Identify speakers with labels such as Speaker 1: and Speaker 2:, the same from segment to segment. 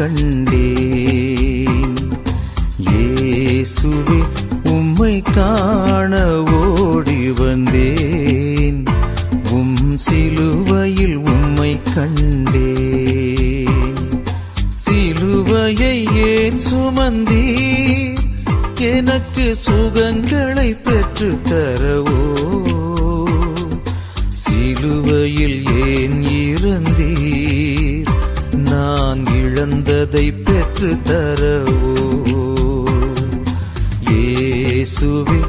Speaker 1: கண்டேன். இயேசுவே உம்மை காண ஓடி வந்தேன். சிலுவையில் உம்மை கண்டேன். சிலுவையை ஏன் சுமந்தீர்? எனக்கு சுகங்களை பெற்று தரவோ? சிலுவையில் ஏன் இறந்தீர்? நான் இழந்ததை பெற்று தரவோ? இயேசுவே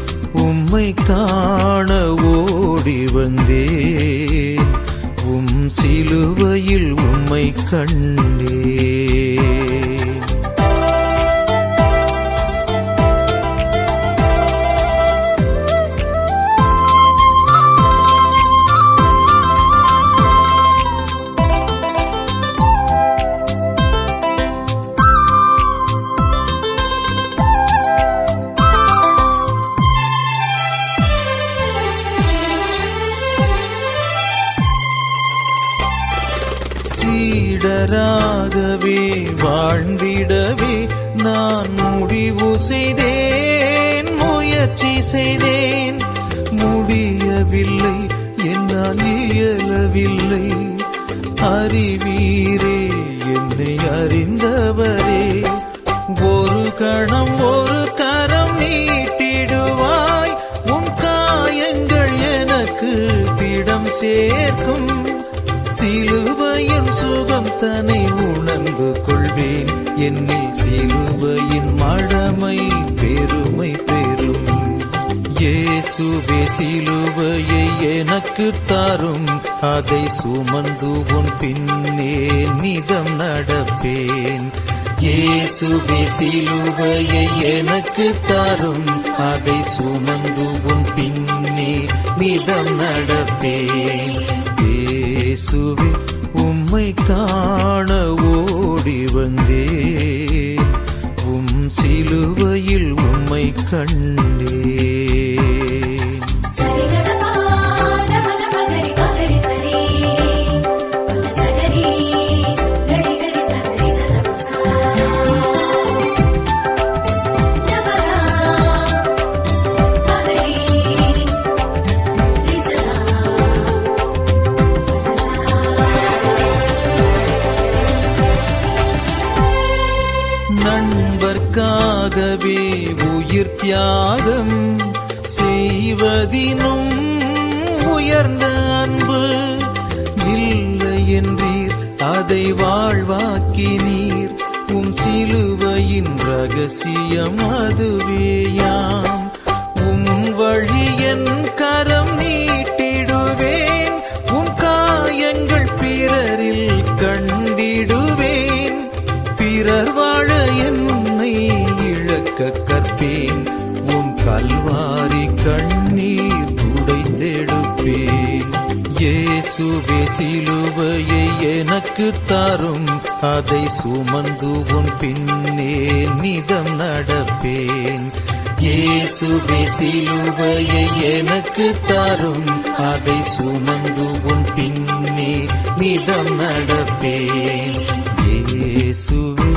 Speaker 1: உம்மை காண ஓடி வந்தேன். சிலுவையில் உம்மை கண்டேன். சீடராகவே வாழ்ந்திடவே நான் முடிவு செய்தேன், முயற்சி செய்தேன். முடியவில்லை, என்னால் இயலவில்லை. அறிவீரே, என்னை அறிந்தவரே. ஒரு கணம் ஒரு கரம் நீட்டிடுவாய். உன் காயங்கள் எனக்கு திடம் சேர்க்கும். சிலுவையின் சுகம் தன்னை உணர்ந்து கொள்வேன். என்னில் சிலுவையின் மடமை பெருமை பெறும். இயேசுவே சிலுவையை எனக்கு தாரும். அதை சுமந்து உன் பின்னே நிதம் நடப்பேன். இயேசுவே சிலுவையை எனக்கு தாரும். அதை சுமந்து உன் பின்னே நிதம் நடப்பேன். இயேசுவே உம்மை காண ஓடி வந்தேன். சிலுவையில் உம்மை கண்டேன். நண்பர்க்காகவே உயிர் தியாகம் செய்வதினும் உயர்ந்த அன்பு இல்லை என்றீர். அதை வாழ்வாக்கினீர். சிலுவையின் ரகசியம் அதுவேயாம். வழி என் கரம் நீட்டிடுவேன். காயங்கள் பிறரில் கண்டிடுவேன். பிறர் வாழ என்னை இழக்க கற்பேன். கல்வாரி கண்ணீர் துடைத்தெடுப்பேன். இயேசுவே சிலுவையை எனக்கு தாரும். அதை சுமந்து உன் பின்னே நிதம் நடப்பேன். இயேசுவே சிலுவையை எனக்கு தாரும். அதை சுமந்து உன் பின்னே நிதம் நடப்பேன். இயேசுவே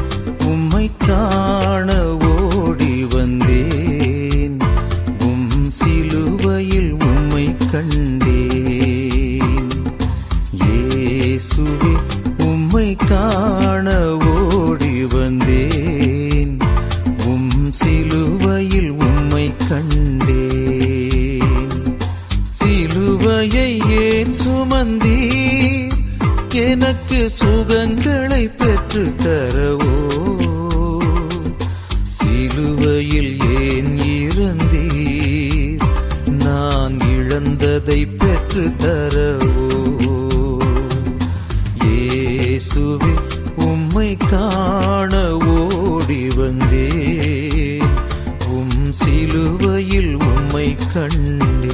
Speaker 1: உம்மை காண ஓடி வந்தேன். சிலுவையில் உம்மை கண்டேன். இயேசுவே உம்மை காண ஓடி வந்தேன். சிலுவையில் உம்மை கண்டேன். சிலுவையை ஏன் சுமந்தீர்? எனக்கு சுகங்களை பெற்று தரவோ? சிலுவையில் ஏன் இறந்தீர்? நான் இழந்ததை பெற்று தரவோ? இயேசுவே உம்மை காண ஓடி வந்தேன். சிலுவையில் உம்மை கண்டேன்.